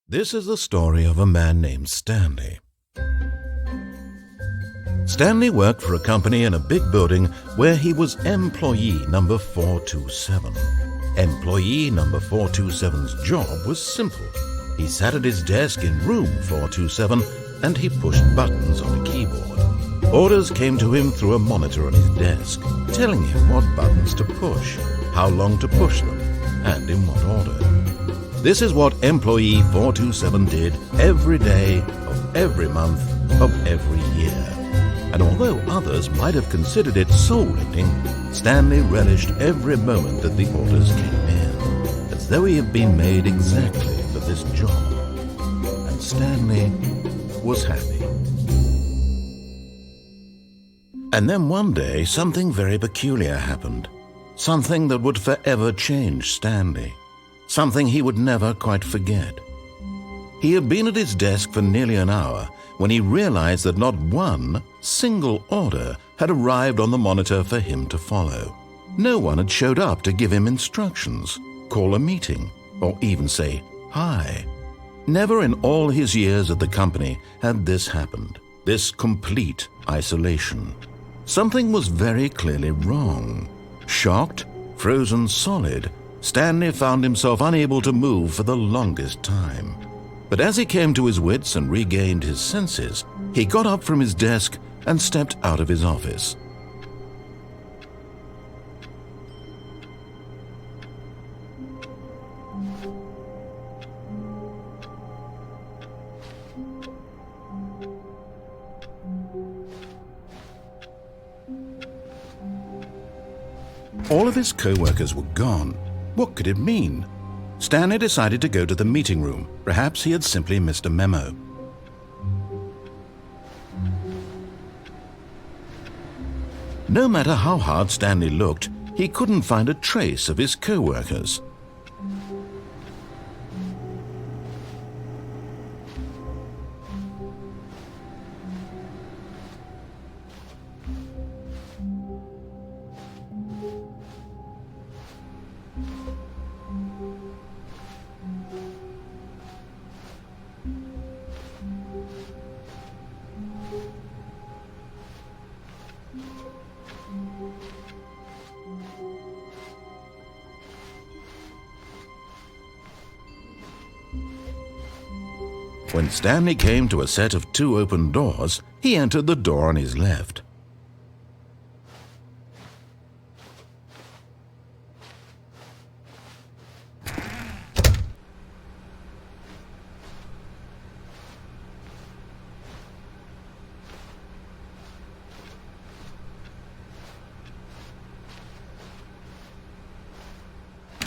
This is the story of a man named Stanley. Stanley worked for a company in a big building where he was employee number 427. Employee number 427's job was simple. He sat at his desk in room 427 and he pushed buttons on a keyboard. Orders came to him through a monitor on his desk, telling him what buttons to push, how long to push them, and in what order. This is what employee 427 did every day of every month of every year. And although others might have considered it soul-lifting, Stanley relished every moment that the orders came in, as though he had been made exactly for this job. And Stanley was happy. And then one day, something very peculiar happened. Something that would forever change Stanley. Something he would never quite forget. He had been at his desk for nearly an hour when he realized that not one single order had arrived on the monitor for him to follow. No one had showed up to give him instructions, call a meeting, or even say hi. Never in all his years at the company had this happened, this complete isolation. Something was very clearly wrong. Shocked, frozen solid, Stanley found himself unable to move for the longest time. But as he came to his wits and regained his senses, he got up from his desk and stepped out of his office. All of his co-workers were gone. What could it mean? Stanley decided to go to the meeting room. Perhaps he had simply missed a memo. No matter how hard Stanley looked, he couldn't find a trace of his co-workers. When Stanley came to a set of 2 open doors, he entered the door on his left.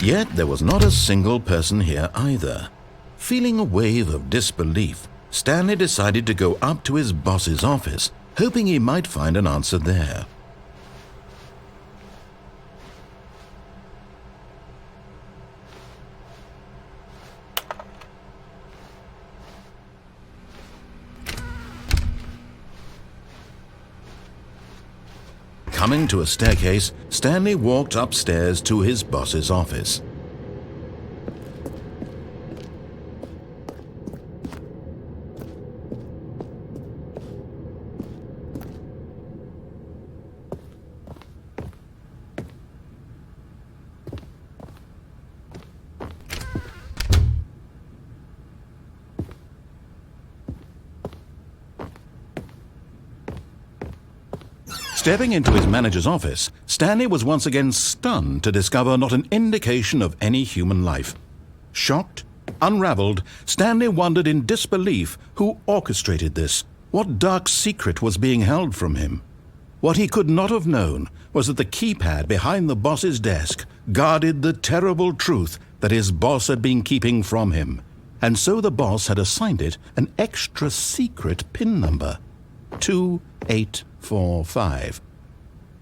Yet there was not a single person here either. Feeling a wave of disbelief, Stanley decided to go up to his boss's office, hoping he might find an answer there. Coming to a staircase, Stanley walked upstairs to his boss's office. Stepping into his manager's office, Stanley was once again stunned to discover not an indication of any human life. Shocked, unraveled, Stanley wondered in disbelief who orchestrated this, what dark secret was being held from him. What he could not have known was that the keypad behind the boss's desk guarded the terrible truth that his boss had been keeping from him, and so the boss had assigned it an extra secret PIN number, 2845.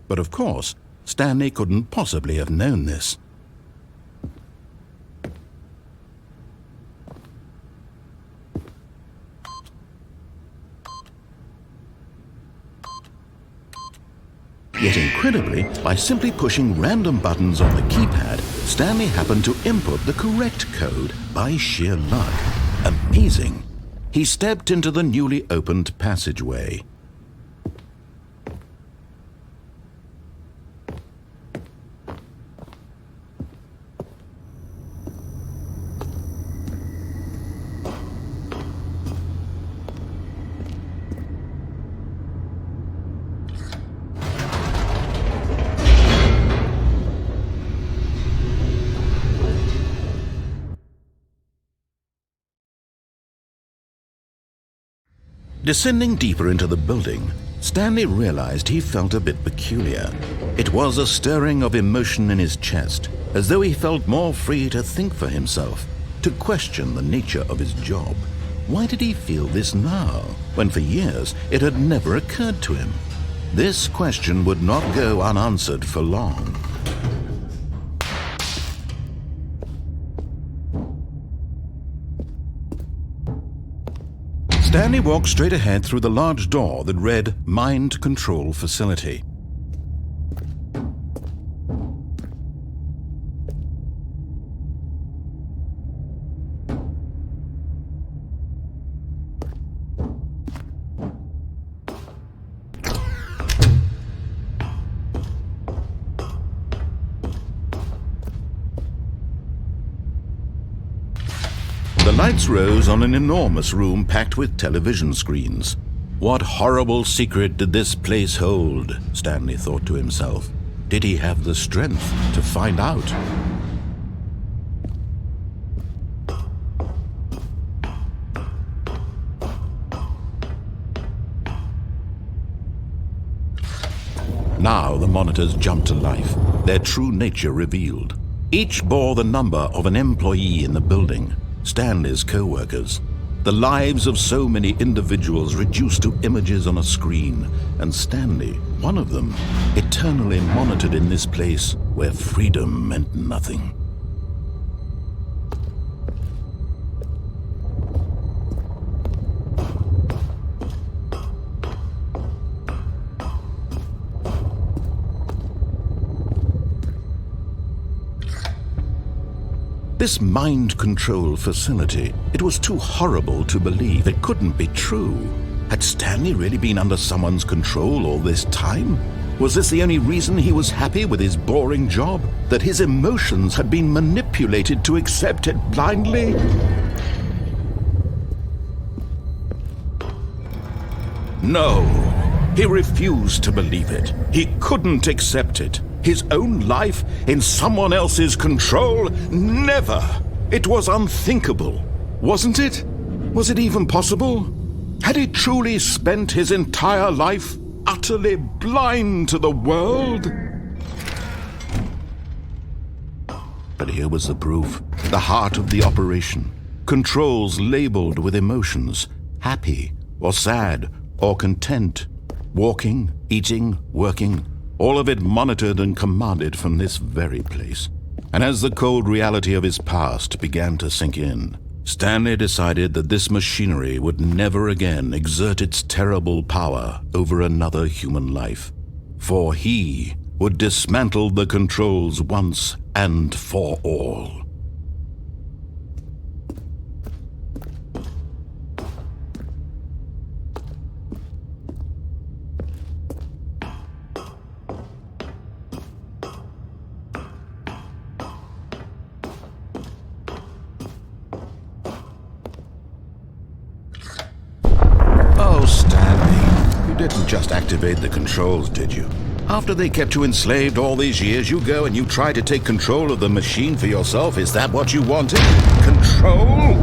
But of course, Stanley couldn't possibly have known this. Yet incredibly, by simply pushing random buttons on the keypad, Stanley happened to input the correct code by sheer luck. Amazing. He stepped into the newly opened passageway. Descending deeper into the building, Stanley realized he felt a bit peculiar. It was a stirring of emotion in his chest, as though he felt more free to think for himself, to question the nature of his job. Why did he feel this now, when for years it had never occurred to him? This question would not go unanswered for long. Stanley walked straight ahead through the large door that read Mind Control Facility. The lights rose on an enormous room packed with television screens. What horrible secret did this place hold? Stanley thought to himself. Did he have the strength to find out? Now the monitors jumped to life, their true nature revealed. Each bore the number of an employee in the building. Stanley's co-workers, the lives of so many individuals reduced to images on a screen, and Stanley, one of them, eternally monitored in this place where freedom meant nothing. This mind control facility, it was too horrible to believe. It couldn't be true. Had Stanley really been under someone's control all this time? Was this the only reason he was happy with his boring job? That his emotions had been manipulated to accept it blindly? No, he refused to believe it. He couldn't accept it. His own life in someone else's control? Never! It was unthinkable, wasn't it? Was it even possible? Had he truly spent his entire life utterly blind to the world? But here was the proof, the heart of the operation. Controls labeled with emotions, happy or sad or content, walking, eating, working, all of it monitored and commanded from this very place. And as the cold reality of his past began to sink in, Stanley decided that this machinery would never again exert its terrible power over another human life. For he would dismantle the controls once and for all. Didn't just activate the controls, did you? After they kept you enslaved all these years, you go and you try to take control of the machine for yourself. Is that what you wanted? Control?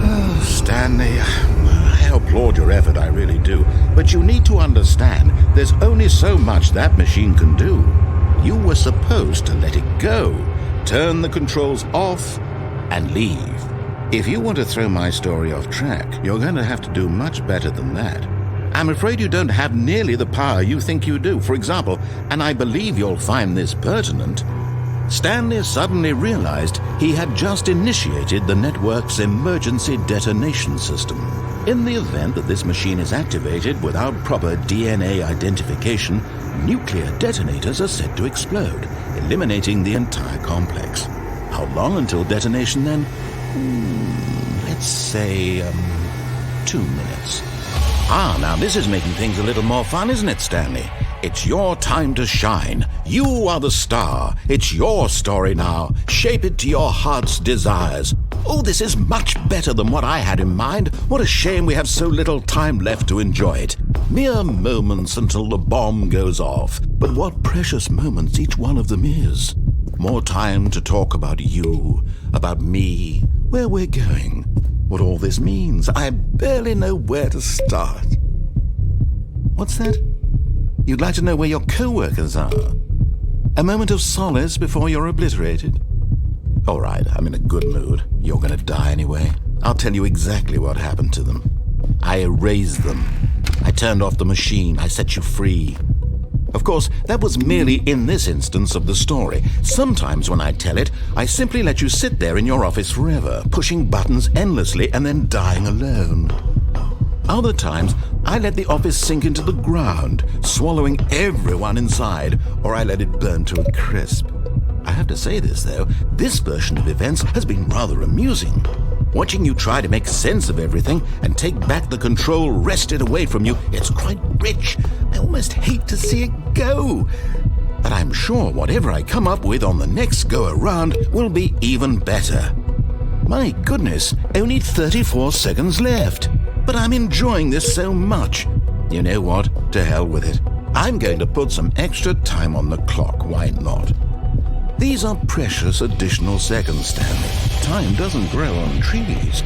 Oh, Stanley, I applaud your effort, I really do. But you need to understand, there's only so much that machine can do. You were supposed to let it go, turn the controls off, and leave. If you want to throw my story off track, you're going to have to do much better than that. I'm afraid you don't have nearly the power you think you do. For example, and I believe you'll find this pertinent, Stanley suddenly realized he had just initiated the network's emergency detonation system. In the event that this machine is activated without proper DNA identification, nuclear detonators are said to explode, eliminating the entire complex. How long until detonation then? Let's say, 2 minutes. Now this is making things a little more fun, isn't it, Stanley? It's your time to shine. You are the star. It's your story now. Shape it to your heart's desires. Oh, this is much better than what I had in mind. What a shame we have so little time left to enjoy it. Mere moments until the bomb goes off. But what precious moments each one of them is. More time to talk about you, about me, where we're going, what all this means. I barely know where to start. What's that? You'd like to know where your co-workers are? A moment of solace before you're obliterated? All right, I'm in a good mood. You're going to die anyway. I'll tell you exactly what happened to them. I erased them. I turned off the machine. I set you free. Of course, that was merely in this instance of the story. Sometimes when I tell it, I simply let you sit there in your office forever, pushing buttons endlessly and then dying alone. Other times, I let the office sink into the ground, swallowing everyone inside, or I let it burn to a crisp. I have to say this, though, this version of events has been rather amusing. Watching you try to make sense of everything and take back the control wrested away from you, it's quite rich. I almost hate to see it go. But I'm sure whatever I come up with on the next go-around will be even better. My goodness, only 34 seconds left. But I'm enjoying this so much. You know what? To hell with it. I'm going to put some extra time on the clock, why not? These are precious additional seconds, Stanley. Time doesn't grow on trees.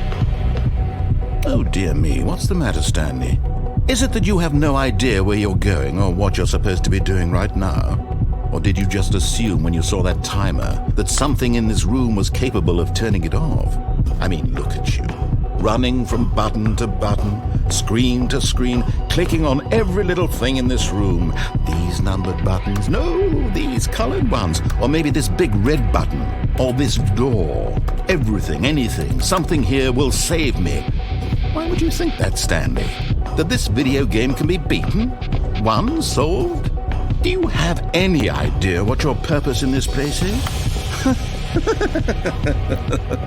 Oh dear me, what's the matter, Stanley? Is it that you have no idea where you're going or what you're supposed to be doing right now? Or did you just assume when you saw that timer that something in this room was capable of turning it off? I mean, look at you. Running from button to button, screen to screen, clicking on every little thing in this room. These numbered buttons, no, these colored ones, or maybe this big red button, or this door. Everything, anything, something here will save me. Why would you think that, Stanley? That this video game can be beaten? Won? Solved? Do you have any idea what your purpose in this place is?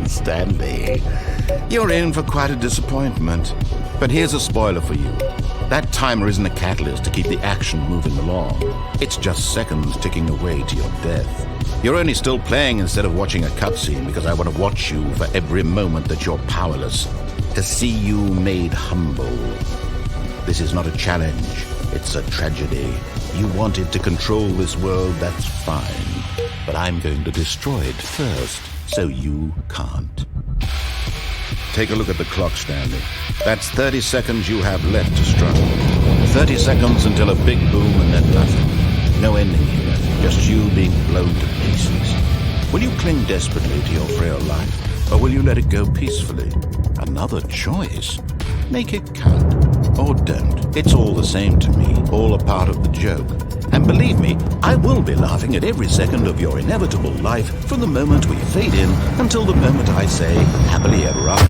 Stanley, you're in for quite a disappointment. But here's a spoiler for you. That timer isn't a catalyst to keep the action moving along. It's just seconds ticking away to your death. You're only still playing instead of watching a cutscene because I want to watch you for every moment that you're powerless. To see you made humble. This is not a challenge. It's a tragedy. You wanted to control this world, that's fine. But I'm going to destroy it first, so you can't. Take a look at the clock, Stanley. That's 30 seconds you have left to struggle. 30 seconds until a big boom and then nothing. No ending here, just you being blown to pieces. Will you cling desperately to your frail life, or will you let it go peacefully? Another choice. Make it count. Or don't. It's all the same to me, all a part of the joke. And believe me, I will be laughing at every second of your inevitable life from the moment we fade in until the moment I say, happily ever after.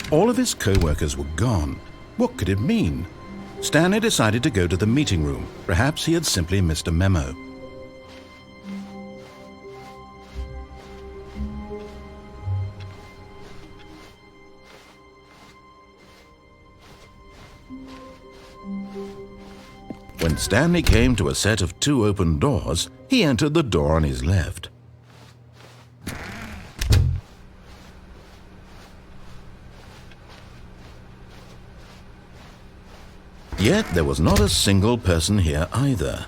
All of his co-workers were gone. What could it mean? Stanley decided to go to the meeting room. Perhaps he had simply missed a memo. When Stanley came to a set of 2 open doors, he entered the door on his left. Yet there was not a single person here either.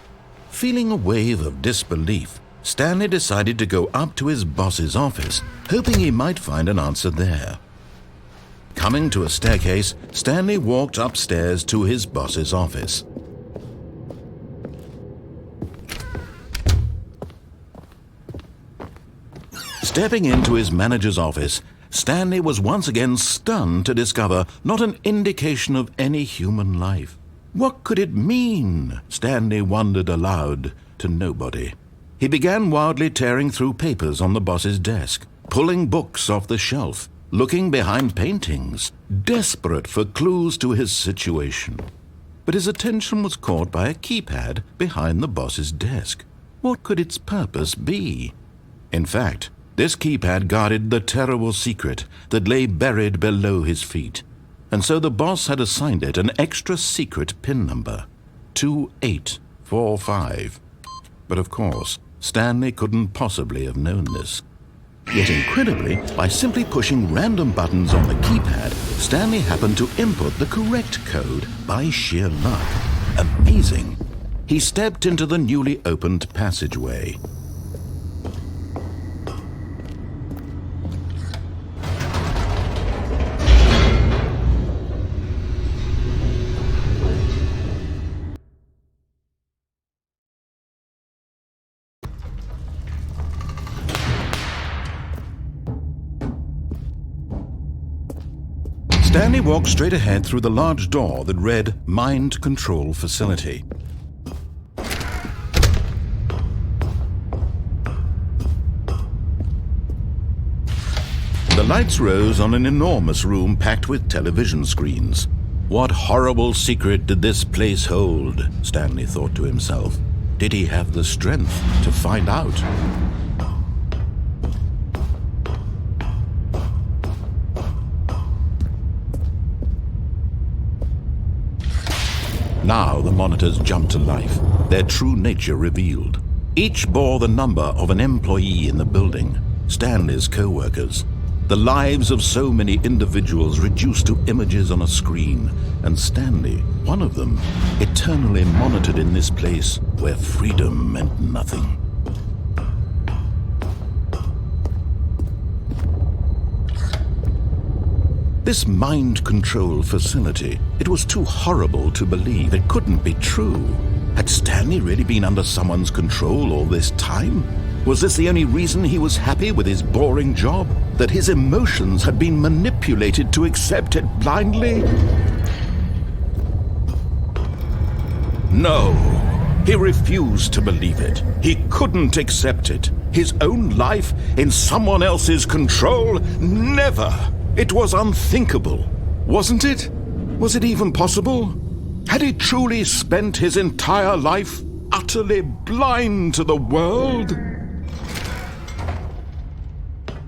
Feeling a wave of disbelief, Stanley decided to go up to his boss's office, hoping he might find an answer there. Coming to a staircase, Stanley walked upstairs to his boss's office. Stepping into his manager's office, Stanley was once again stunned to discover not an indication of any human life. What could it mean? Stanley wondered aloud to nobody. He began wildly tearing through papers on the boss's desk, pulling books off the shelf, looking behind paintings, desperate for clues to his situation. But his attention was caught by a keypad behind the boss's desk. What could its purpose be? In fact, this keypad guarded the terrible secret that lay buried below his feet, and so the boss had assigned it an extra secret PIN number, 2845. But of course, Stanley couldn't possibly have known this. Yet incredibly, by simply pushing random buttons on the keypad, Stanley happened to input the correct code by sheer luck. Amazing! He stepped into the newly opened passageway. Stanley walked straight ahead through the large door that read Mind Control Facility. The lights rose on an enormous room packed with television screens. What horrible secret did this place hold? Stanley thought to himself. Did he have the strength to find out? Now the monitors jumped to life, their true nature revealed. Each bore the number of an employee in the building, Stanley's co-workers. The lives of so many individuals reduced to images on a screen, and Stanley, one of them, eternally monitored in this place where freedom meant nothing. This mind control facility, it was too horrible to believe. It couldn't be true. Had Stanley really been under someone's control all this time? Was this the only reason he was happy with his boring job? That his emotions had been manipulated to accept it blindly? No, he refused to believe it. He couldn't accept it. His own life in someone else's control? Never! It was unthinkable, wasn't it? Was it even possible? Had he truly spent his entire life utterly blind to the world?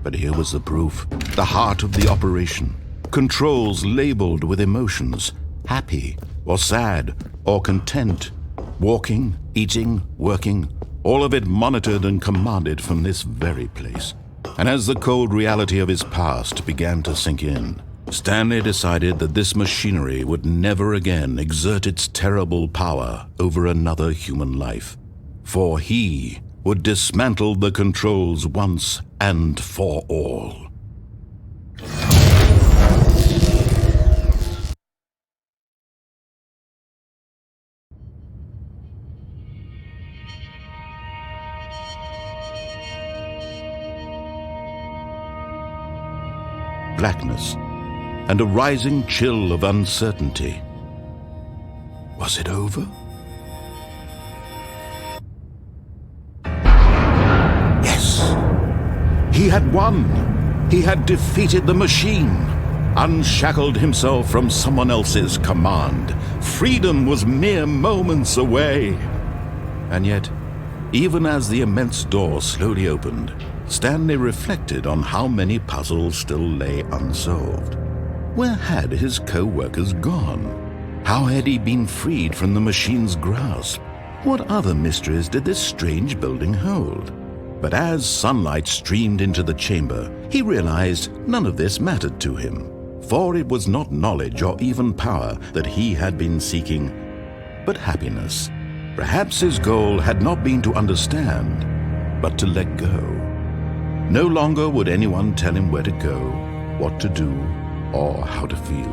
But here was the proof, the heart of the operation. Controls labeled with emotions, happy or sad or content, walking, eating, working, all of it monitored and commanded from this very place. And as the cold reality of his past began to sink in, Stanley decided that this machinery would never again exert its terrible power over another human life, for he would dismantle the controls once and for all. Blackness and a rising chill of uncertainty. Was it over? Yes! He had won! He had defeated the machine, unshackled himself from someone else's command. Freedom was mere moments away. And yet, even as the immense door slowly opened, Stanley reflected on how many puzzles still lay unsolved. Where had his co-workers gone? How had he been freed from the machine's grasp? What other mysteries did this strange building hold? But as sunlight streamed into the chamber, he realized none of this mattered to him, for it was not knowledge or even power that he had been seeking, but happiness. Perhaps his goal had not been to understand, but to let go. No longer would anyone tell him where to go, what to do, or how to feel.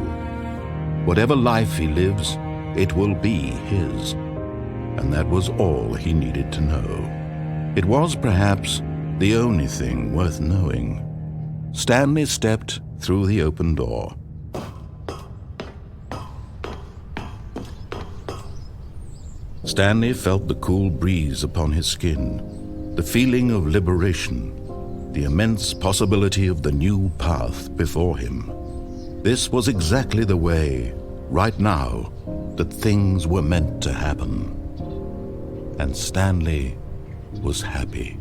Whatever life he lives, it will be his. And that was all he needed to know. It was perhaps the only thing worth knowing. Stanley stepped through the open door. Stanley felt the cool breeze upon his skin, the feeling of liberation, the immense possibility of the new path before him. This was exactly the way, right now, that things were meant to happen. And Stanley was happy.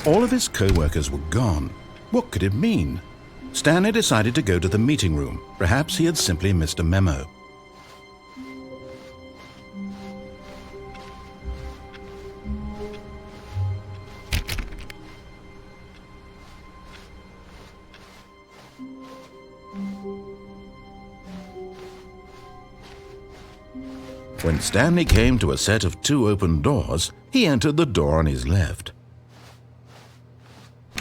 All of his co-workers were gone. What could it mean? Stanley decided to go to the meeting room. Perhaps he had simply missed a memo. When Stanley came to a set of 2 open doors, he entered the door on his left.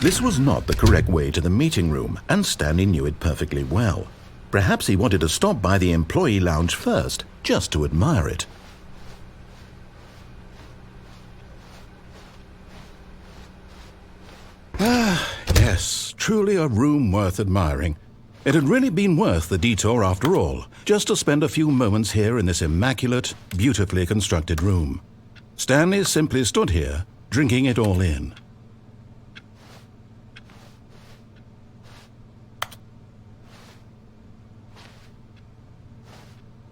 This was not the correct way to the meeting room, and Stanley knew it perfectly well. Perhaps he wanted to stop by the employee lounge first, just to admire it. Yes, truly a room worth admiring. It had really been worth the detour after all, just to spend a few moments here in this immaculate, beautifully constructed room. Stanley simply stood here, drinking it all in.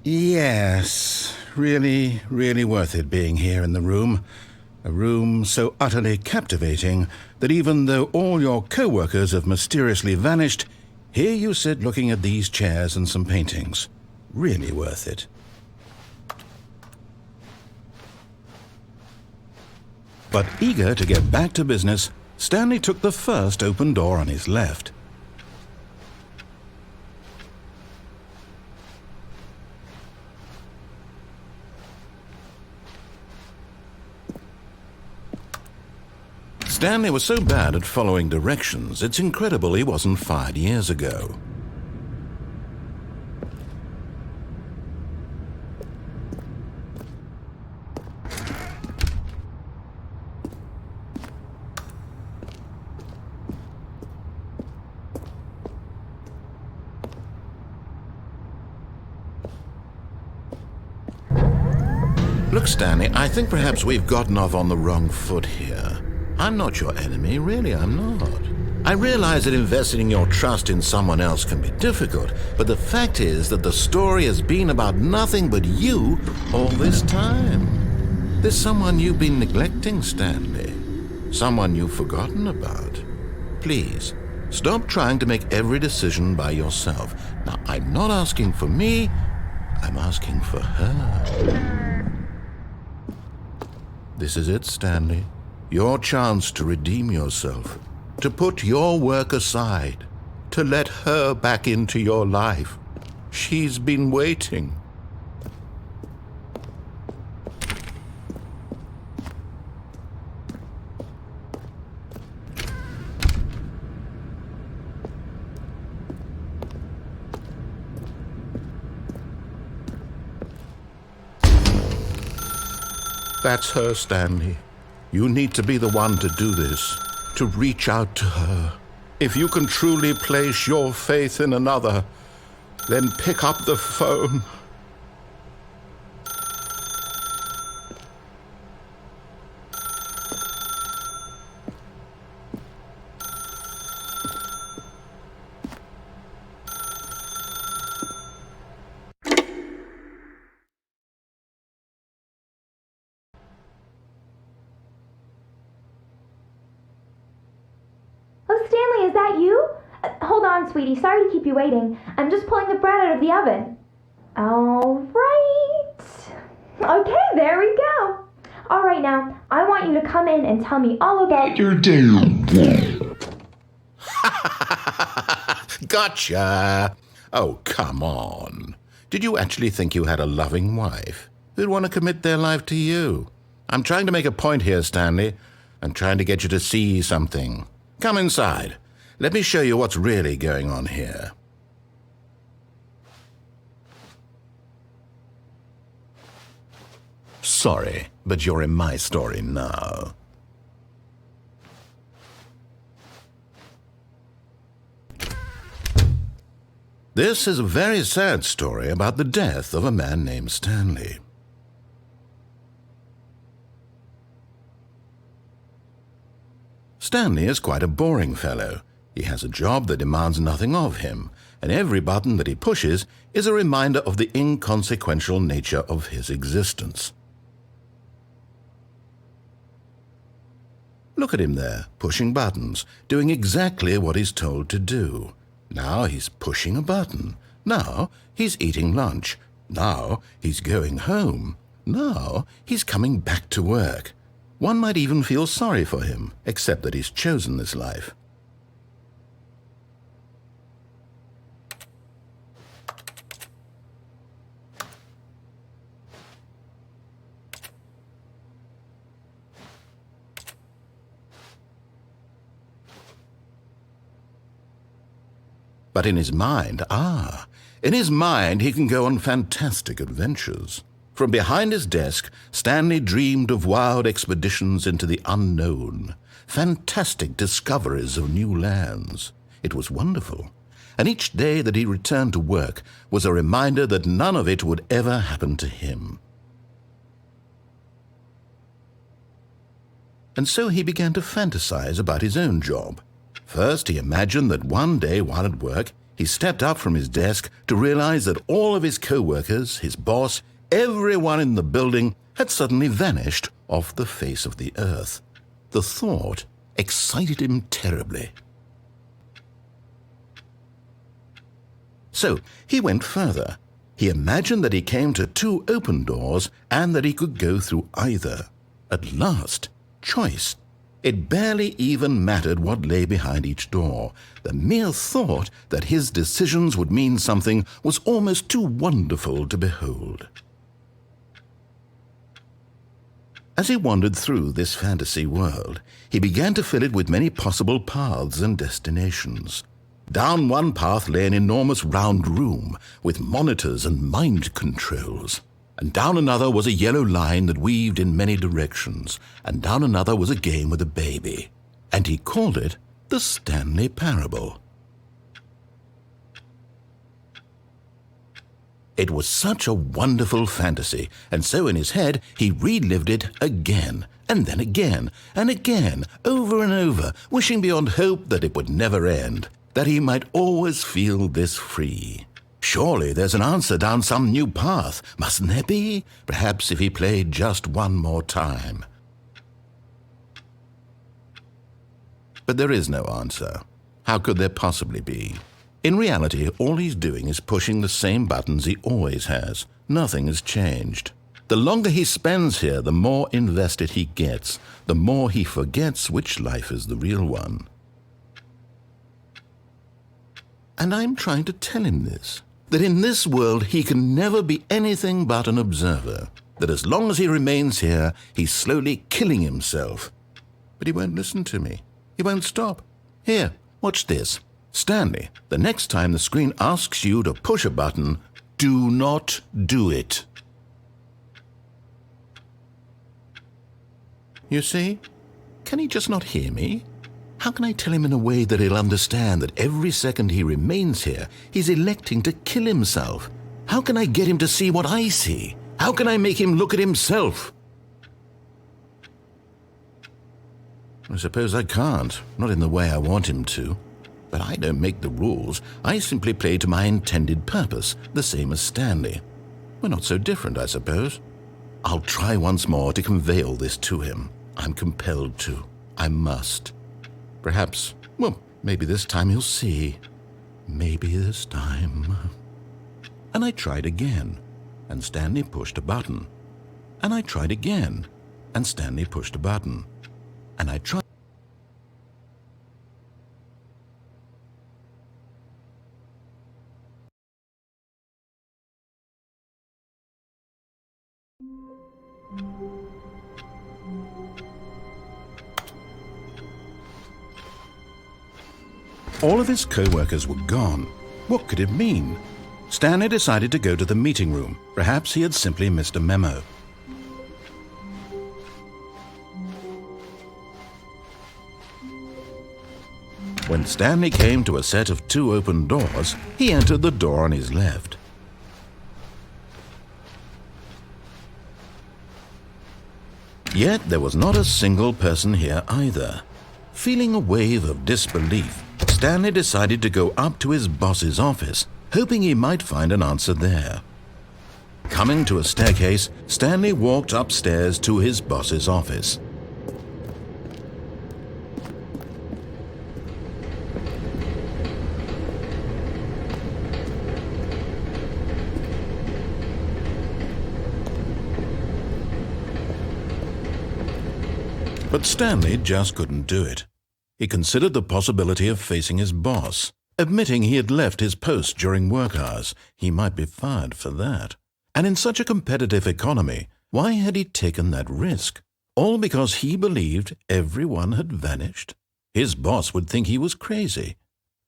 Yes, really, really worth it being here in the room. A room so utterly captivating that even though all your co-workers have mysteriously vanished, here you sit looking at these chairs and some paintings. Really worth it. But eager to get back to business, Stanley took the first open door on his left. Stanley was so bad at following directions, it's incredible he wasn't fired years ago. Look, Stanley, I think perhaps we've gotten off on the wrong foot here. I'm not your enemy, really, I'm not. I realize that investing your trust in someone else can be difficult, but the fact is that the story has been about nothing but you all this time. There's someone you've been neglecting, Stanley. Someone you've forgotten about. Please, stop trying to make every decision by yourself. Now, I'm not asking for me, I'm asking for her. This is it, Stanley. Your chance to redeem yourself, to put your work aside, to let her back into your life. She's been waiting. That's her, Stanley. You need to be the one to do this, to reach out to her. If you can truly place your faith in another, then pick up the phone. Stanley, is that you? Hold on, sweetie. Sorry to keep you waiting. I'm just pulling the bread out of the oven. All right. Okay, there we go. All right, now, I want you to come in and tell me all about your day. Gotcha! Oh, come on. Did you actually think you had a loving wife who'd want to commit their life to you? I'm trying to make a point here, Stanley. I'm trying to get you to see something. Come inside. Let me show you what's really going on here. Sorry, but you're in my story now. This is a very sad story about the death of a man named Stanley. Stanley is quite a boring fellow. He has a job that demands nothing of him, and every button that he pushes is a reminder of the inconsequential nature of his existence. Look at him there, pushing buttons, doing exactly what he's told to do. Now he's pushing a button. Now he's eating lunch. Now he's going home. Now he's coming back to work. One might even feel sorry for him, except that he's chosen this life. But in his mind, he can go on fantastic adventures. From behind his desk, Stanley dreamed of wild expeditions into the unknown, fantastic discoveries of new lands. It was wonderful, and each day that he returned to work was a reminder that none of it would ever happen to him. And so he began to fantasize about his own job. First, he imagined that one day while at work, he stepped up from his desk to realize that all of his co-workers, his boss, everyone in the building had suddenly vanished off the face of the earth. The thought excited him terribly. So he went further. He imagined that he came to two open doors and that he could go through either. At last, choice. It barely even mattered what lay behind each door. The mere thought that his decisions would mean something was almost too wonderful to behold. As he wandered through this fantasy world, he began to fill it with many possible paths and destinations. Down one path lay an enormous round room with monitors and mind controls. And down another was a yellow line that weaved in many directions, and down another was a game with a baby. And he called it the Stanley Parable. It was such a wonderful fantasy, and so in his head he relived it again, and then again, and again, over and over, wishing beyond hope that it would never end, that he might always feel this free. Surely there's an answer down some new path, mustn't there be? Perhaps if he played just one more time. But there is no answer. How could there possibly be? In reality, all he's doing is pushing the same buttons he always has. Nothing has changed. The longer he spends here, the more invested he gets, the more he forgets which life is the real one. And I'm trying to tell him this, that in this world he can never be anything but an observer, that as long as he remains here, he's slowly killing himself. But he won't listen to me. He won't stop. Here, watch this. Stanley, the next time the screen asks you to push a button, do not do it. You see? Can he just not hear me? How can I tell him in a way that he'll understand that every second he remains here, he's electing to kill himself? How can I get him to see what I see? How can I make him look at himself? I suppose I can't, not in the way I want him to. But I don't make the rules. I simply play to my intended purpose, the same as Stanley. We're not so different, I suppose. I'll try once more to convey all this to him. I'm compelled to. I must. Perhaps, well, maybe this time he'll see. Maybe this time. And I tried again, and Stanley pushed a button. And I tried again, and Stanley pushed a button. And I tried. All of his co-workers were gone. What could it mean? Stanley decided to go to the meeting room. Perhaps he had simply missed a memo. When Stanley came to a set of 2 open doors, he entered the door on his left. Yet there was not a single person here either. Feeling a wave of disbelief, Stanley decided to go up to his boss's office, hoping he might find an answer there. Coming to a staircase, Stanley walked upstairs to his boss's office. But Stanley just couldn't do it. He considered the possibility of facing his boss. Admitting he had left his post during work hours, he might be fired for that. And in such a competitive economy, why had he taken that risk? All because he believed everyone had vanished? His boss would think he was crazy.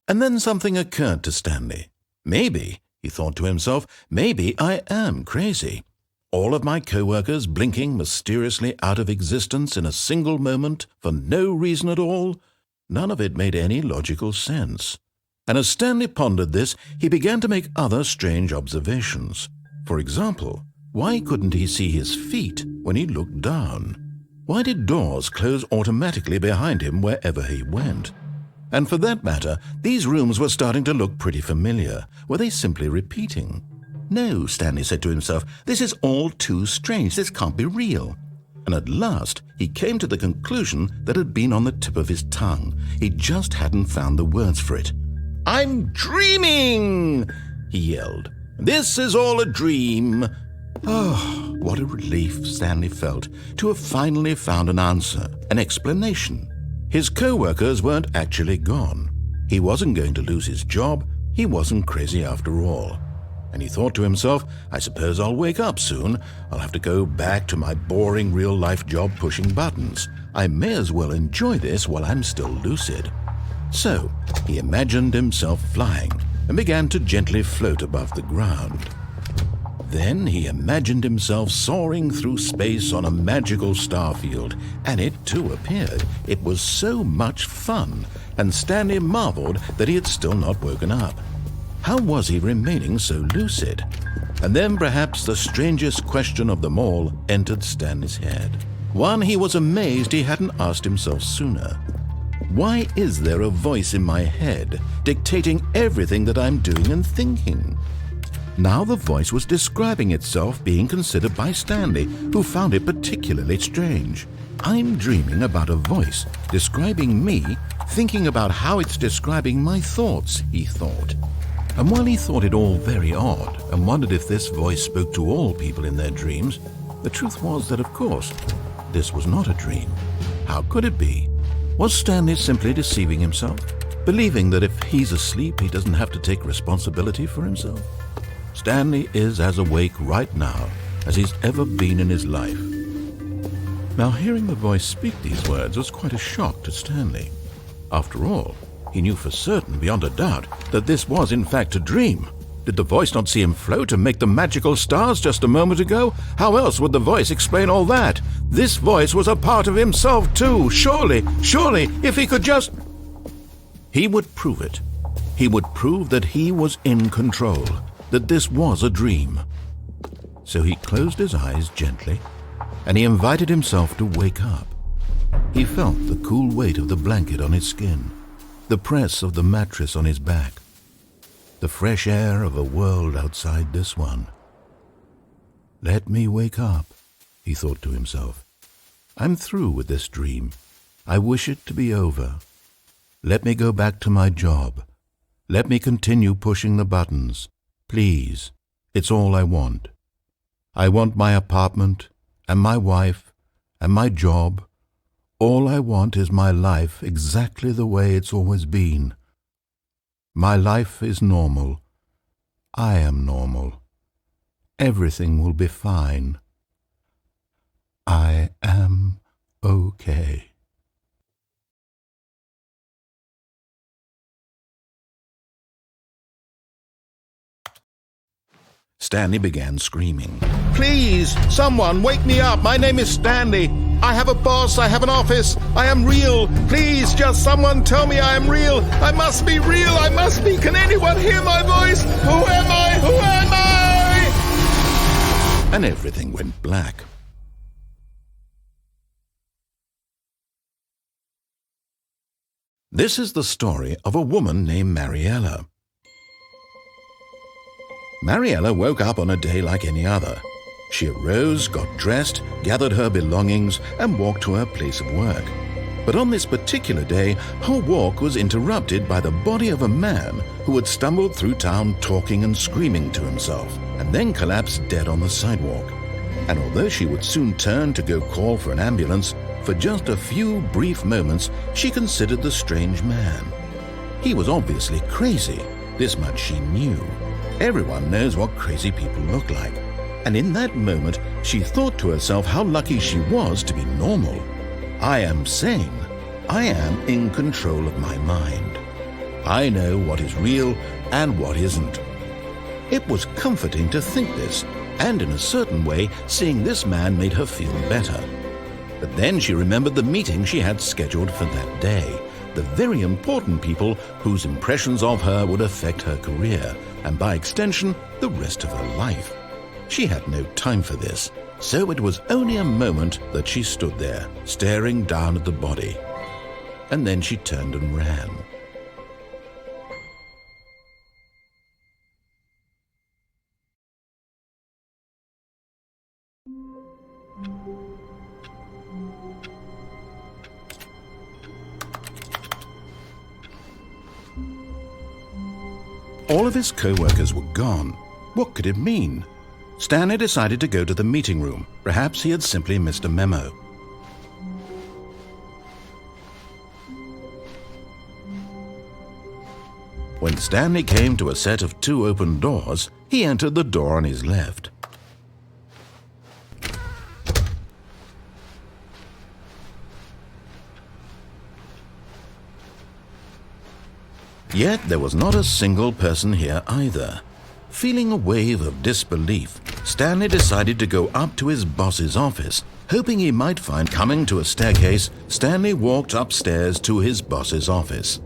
And then something occurred to Stanley. Maybe, he thought to himself, maybe I am crazy. All of my co-workers blinking mysteriously out of existence in a single moment for no reason at all? None of it made any logical sense. And as Stanley pondered this, he began to make other strange observations. For example, why couldn't he see his feet when he looked down? Why did doors close automatically behind him wherever he went? And for that matter, these rooms were starting to look pretty familiar. Were they simply repeating? No, Stanley said to himself, this is all too strange. This can't be real. And at last, he came to the conclusion that had been on the tip of his tongue. He just hadn't found the words for it. "I'm dreaming!" he yelled. "This is all a dream." Oh, what a relief Stanley felt to have finally found an answer, an explanation. His co-workers weren't actually gone. He wasn't going to lose his job. He wasn't crazy after all. And he thought to himself, I suppose I'll wake up soon. I'll have to go back to my boring real-life job pushing buttons. I may as well enjoy this while I'm still lucid. So he imagined himself flying and began to gently float above the ground. Then he imagined himself soaring through space on a magical starfield, and it too appeared. It was so much fun, and Stanley marveled that he had still not woken up. How was he remaining so lucid? And then perhaps the strangest question of them all entered Stanley's head. One he was amazed he hadn't asked himself sooner. Why is there a voice in my head dictating everything that I'm doing and thinking? Now the voice was describing itself being considered by Stanley, who found it particularly strange. I'm dreaming about a voice describing me, thinking about how it's describing my thoughts, he thought. And while he thought it all very odd and wondered if this voice spoke to all people in their dreams, the truth was that, of course, this was not a dream. How could it be? Was Stanley simply deceiving himself, believing that if he's asleep, he doesn't have to take responsibility for himself? Stanley is as awake right now as he's ever been in his life. Now, hearing the voice speak these words was quite a shock to Stanley. After all, he knew for certain, beyond a doubt, that this was in fact a dream. Did the voice not see him float and make the magical stars just a moment ago? How else would the voice explain all that? This voice was a part of himself too. Surely, if he could just... He would prove it. He would prove that he was in control, that this was a dream. So he closed his eyes gently, and he invited himself to wake up. He felt the cool weight of the blanket on his skin, the press of the mattress on his back, the fresh air of a world outside this one. Let me wake up, he thought to himself. I'm through with this dream. I wish it to be over. Let me go back to my job. Let me continue pushing the buttons. Please, it's all I want. I want my apartment and my wife and my job. All I want is my life exactly the way it's always been. My life is normal. I am normal. Everything will be fine. I am okay. Stanley began screaming. Please, someone, wake me up. My name is Stanley. I have a boss. I have an office. I am real. Please, just someone tell me I am real. I must be real. I must be. Can anyone hear my voice? Who am I? Who am I? And everything went black. This is the story of a woman named Mariella. Mariella woke up on a day like any other. She arose, got dressed, gathered her belongings, and walked to her place of work. But on this particular day, her walk was interrupted by the body of a man who had stumbled through town talking and screaming to himself, and then collapsed dead on the sidewalk. And although she would soon turn to go call for an ambulance, for just a few brief moments she considered the strange man. He was obviously crazy, this much she knew. Everyone knows what crazy people look like. And in that moment, she thought to herself how lucky she was to be normal. I am sane. I am in control of my mind. I know what is real and what isn't. It was comforting to think this, and in a certain way, seeing this man made her feel better. But then she remembered the meeting she had scheduled for that day, the very important people whose impressions of her would affect her career, and by extension, the rest of her life. She had no time for this, so it was only a moment that she stood there, staring down at the body. And then she turned and ran. All of his co-workers were gone. What could it mean? Stanley decided to go to the meeting room. Perhaps he had simply missed a memo. When Stanley came to a set of 2 open doors, he entered the door on his left. Yet there was not a single person here either. Feeling a wave of disbelief, Stanley decided to go up to his boss's office, hoping he might find. Coming to a staircase, Stanley walked upstairs to his boss's office.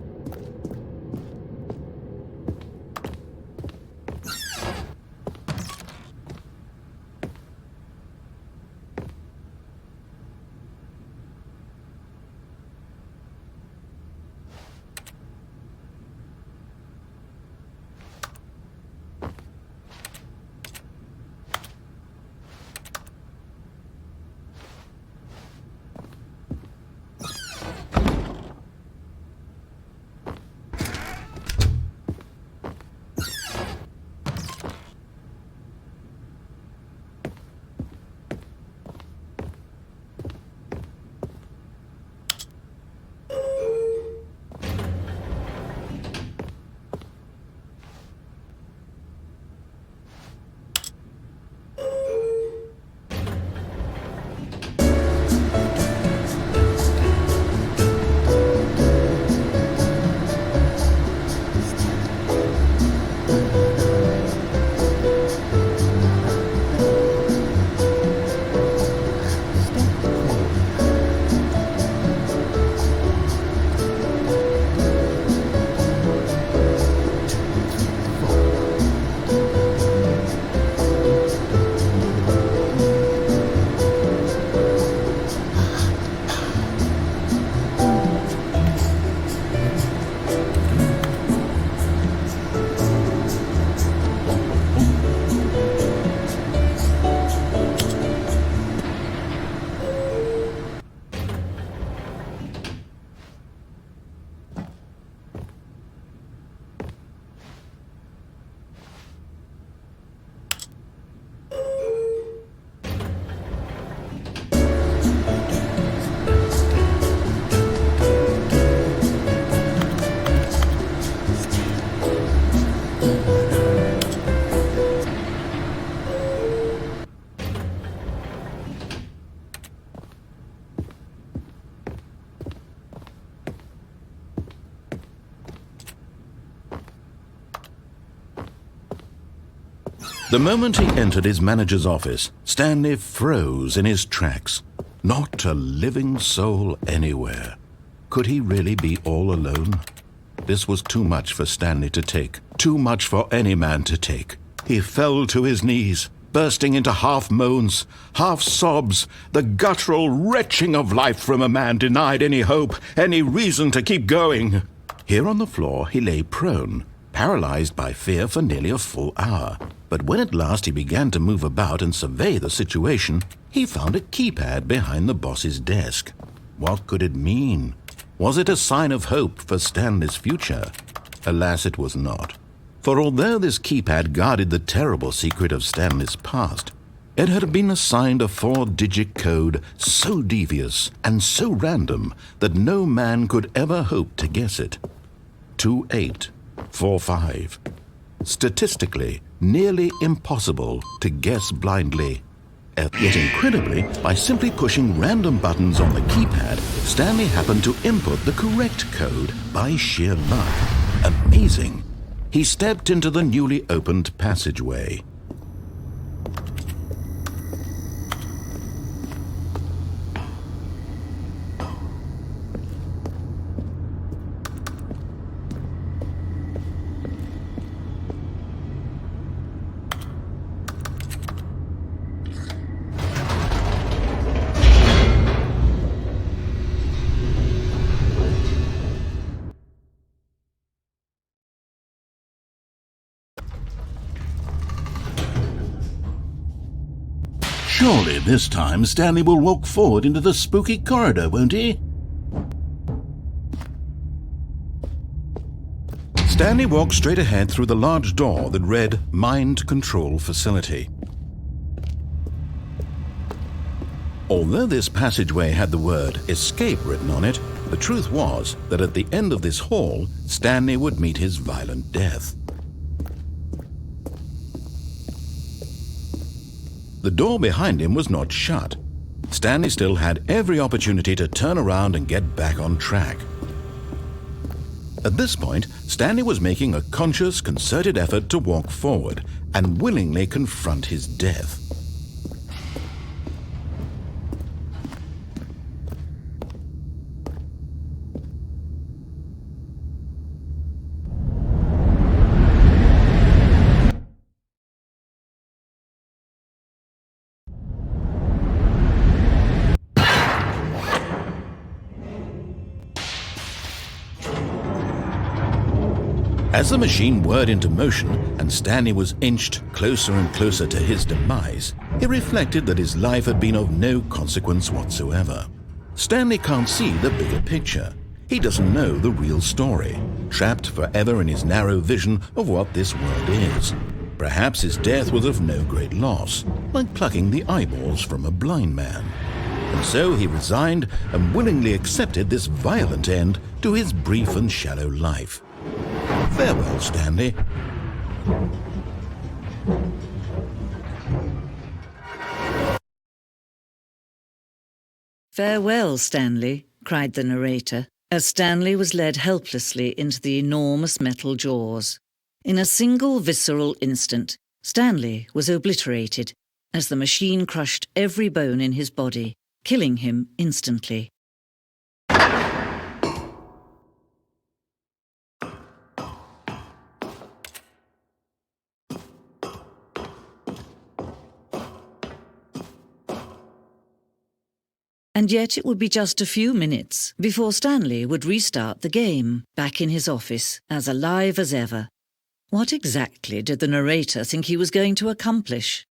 The moment he entered his manager's office, Stanley froze in his tracks. Not a living soul anywhere. Could he really be all alone? This was too much for Stanley to take, too much for any man to take. He fell to his knees, bursting into half moans, half sobs, the guttural retching of life from a man denied any hope, any reason to keep going. Here on the floor he lay prone, paralyzed by fear for nearly a full hour. But when at last he began to move about and survey the situation, he found a keypad behind the boss's desk. What could it mean? Was it a sign of hope for Stanley's future? Alas, it was not. For although this keypad guarded the terrible secret of Stanley's past, it had been assigned a 4-digit code so devious and so random that no man could ever hope to guess it. 2845. Statistically, nearly impossible to guess blindly. Yet incredibly, by simply pushing random buttons on the keypad, Stanley happened to input the correct code by sheer luck. Amazing. He stepped into the newly opened passageway. Surely this time Stanley will walk forward into the spooky corridor, won't he? Stanley walked straight ahead through the large door that read Mind Control Facility. Although this passageway had the word Escape written on it, the truth was that at the end of this hall, Stanley would meet his violent death. The door behind him was not shut. Stanley still had every opportunity to turn around and get back on track. At this point, Stanley was making a conscious, concerted effort to walk forward and willingly confront his death. As the machine whirred into motion and Stanley was inched closer and closer to his demise, he reflected that his life had been of no consequence whatsoever. Stanley can't see the bigger picture. He doesn't know the real story, trapped forever in his narrow vision of what this world is. Perhaps his death was of no great loss, like plucking the eyeballs from a blind man. And so he resigned and willingly accepted this violent end to his brief and shallow life. Farewell, Stanley. Farewell, Stanley, cried the narrator, as Stanley was led helplessly into the enormous metal jaws. In a single visceral instant, Stanley was obliterated as the machine crushed every bone in his body, killing him instantly. And yet it would be just a few minutes before Stanley would restart the game, back in his office, as alive as ever. What exactly did the narrator think he was going to accomplish?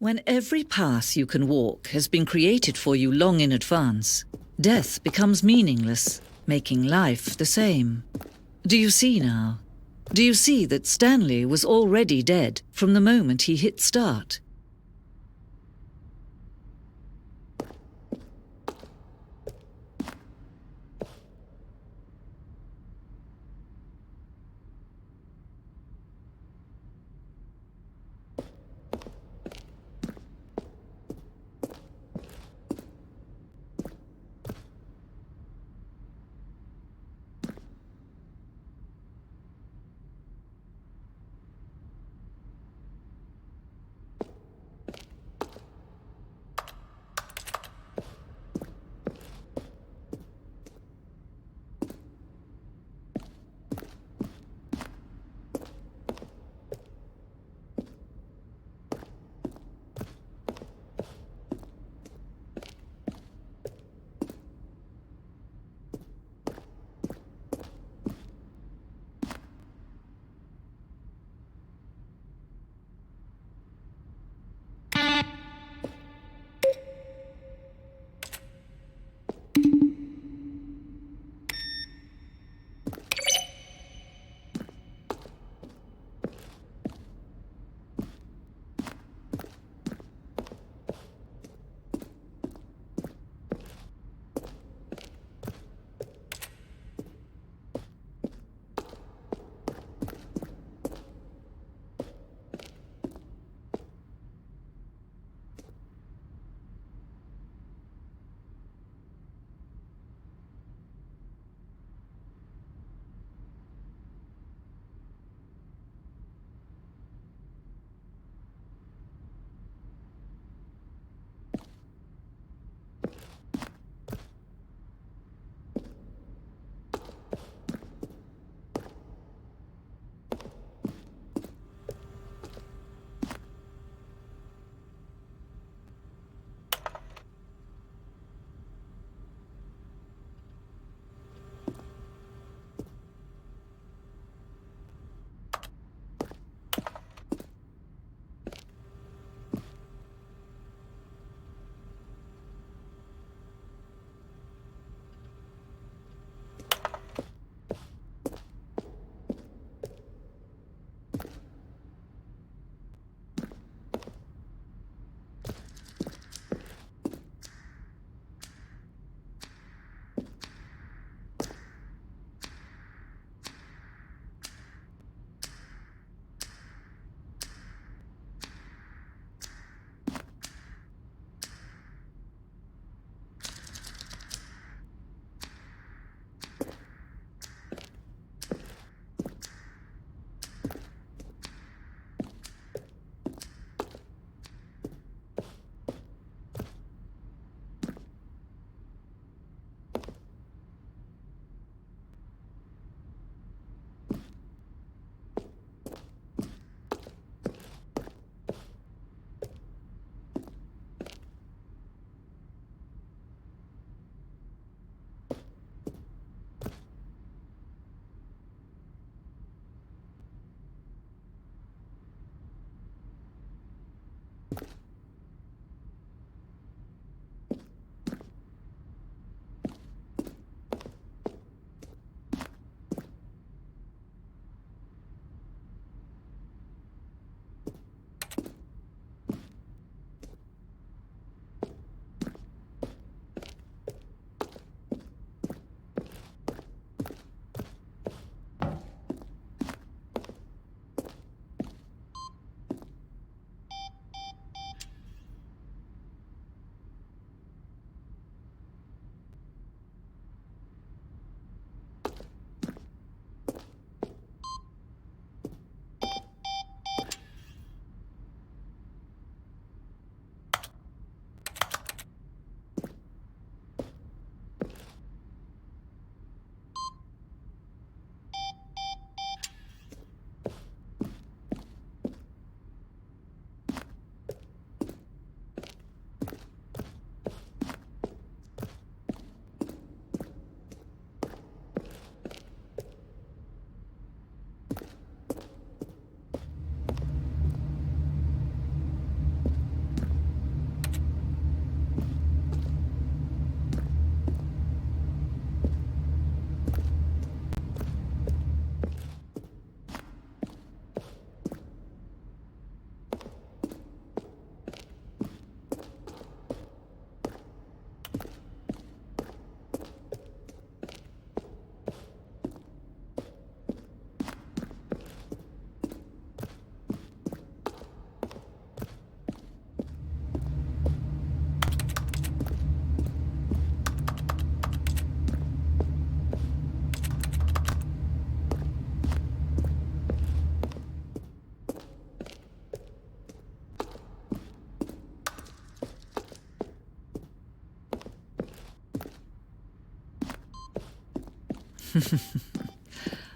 When every path you can walk has been created for you long in advance, death becomes meaningless, making life the same. Do you see now? Do you see that Stanley was already dead from the moment he hit start?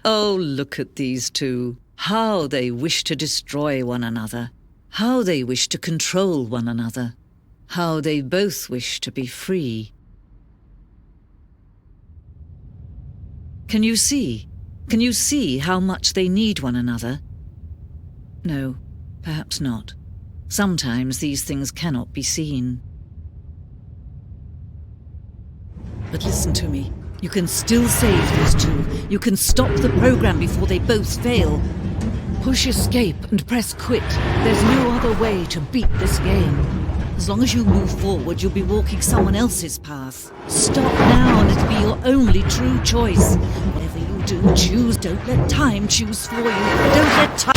Oh, look at these two. How they wish to destroy one another. How they wish to control one another. How they both wish to be free. Can you see? Can you see how much they need one another? No, perhaps not. Sometimes these things cannot be seen. But listen to me. You can still save these two. You can stop the program before they both fail. Push escape and press quit. There's no other way to beat this game. As long as you move forward, you'll be walking someone else's path. Stop now and it'll be your only true choice. Whatever you do, choose. Don't let time choose for you. Don't let time...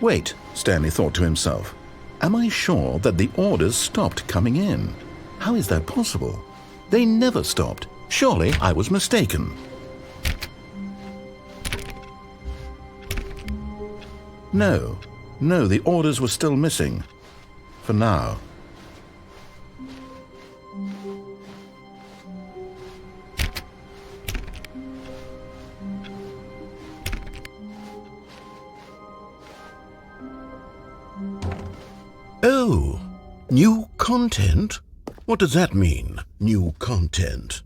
Wait, Stanley thought to himself. Am I sure that the orders stopped coming in? How is that possible? They never stopped. Surely I was mistaken. No, the orders were still missing. For now. Oh, new content? What does that mean, new content?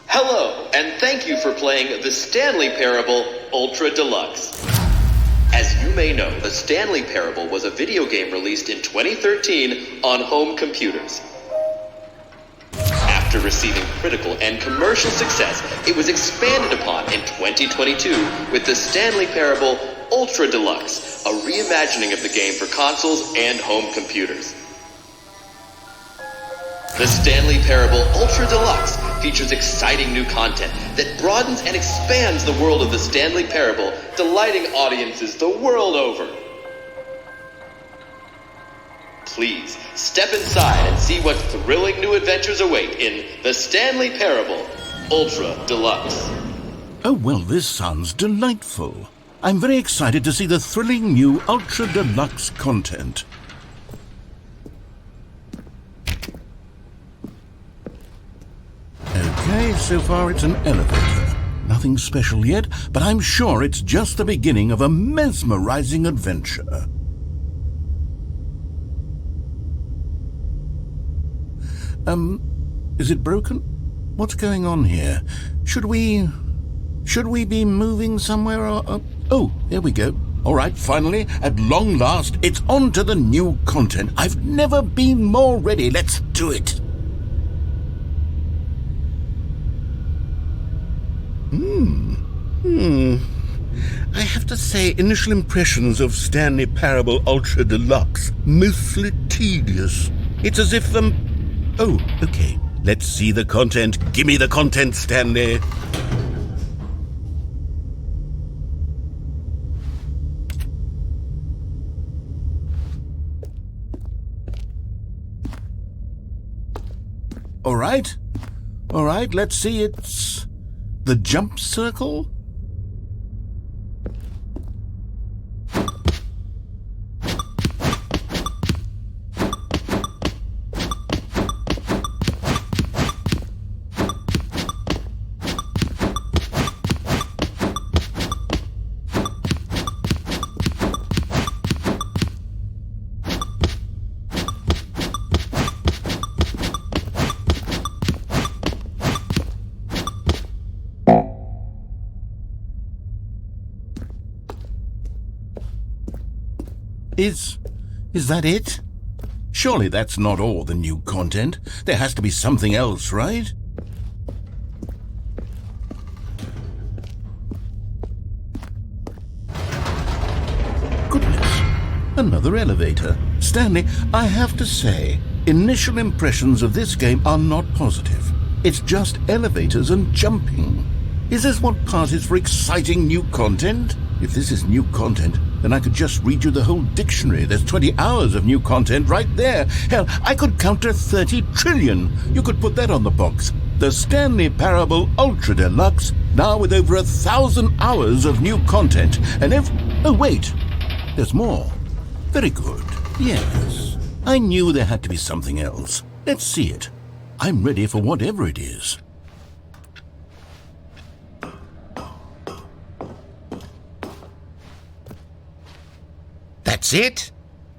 Hello, and thank you for playing the Stanley Parable Ultra Deluxe. As you may know, the Stanley Parable was a video game released in 2013 on home computers. After receiving critical and commercial success, it was expanded upon in 2022 with the Stanley Parable Ultra Deluxe, a reimagining of the game for consoles and home computers. The Stanley Parable Ultra Deluxe features exciting new content that broadens and expands the world of the Stanley Parable, delighting audiences the world over. Please, step inside and see what thrilling new adventures await in the Stanley Parable Ultra Deluxe. Oh, well, this sounds delightful. I'm very excited to see the thrilling new Ultra Deluxe content. Okay, so far it's an elevator. Nothing special yet, but I'm sure it's just the beginning of a mesmerizing adventure. Is it broken? What's going on here? Should we be moving somewhere or... Oh, here we go. All right, finally, at long last, it's on to the new content. I've never been more ready. Let's do it. I have to say, initial impressions of Stanley Parable Ultra Deluxe, mostly tedious. It's as if Oh, okay. Let's see the content. Give me the content, Stanley. All right, let's see. It's the jump circle. Is that it? Surely that's not all the new content. There has to be something else, right? Goodness, another elevator. Stanley, I have to say, initial impressions of this game are not positive. It's just elevators and jumping. Is this what passes for exciting new content? If this is new content, then I could just read you the whole dictionary. There's 20 hours of new content right there. Hell, I could count to 30 trillion. You could put that on the box. The Stanley Parable Ultra Deluxe, now with over 1,000 hours of new content. And if... Oh, wait. There's more. Very good. Yes. I knew there had to be something else. Let's see it. I'm ready for whatever it is. That's it?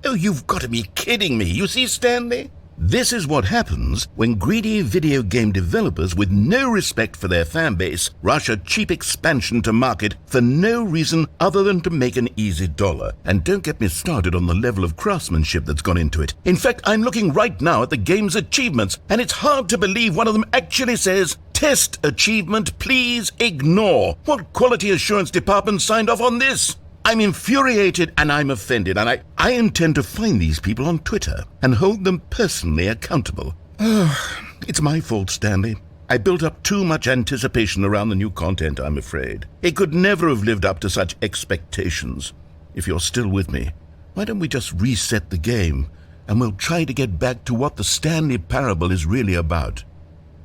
Oh, you've got to be kidding me. You see, Stanley? This is what happens when greedy video game developers with no respect for their fan base rush a cheap expansion to market for no reason other than to make an easy dollar. And don't get me started on the level of craftsmanship that's gone into it. In fact, I'm looking right now at the game's achievements, and it's hard to believe one of them actually says, "Test achievement, please ignore." What quality assurance department signed off on this? I'm infuriated and I'm offended, and I intend to find these people on Twitter and hold them personally accountable. It's my fault, Stanley. I built up too much anticipation around the new content, I'm afraid. It could never have lived up to such expectations. If you're still with me, why don't we just reset the game and we'll try to get back to what the Stanley Parable is really about.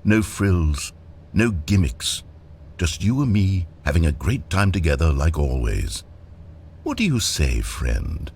No frills, no gimmicks, just you and me having a great time together like always. What do you say, friend?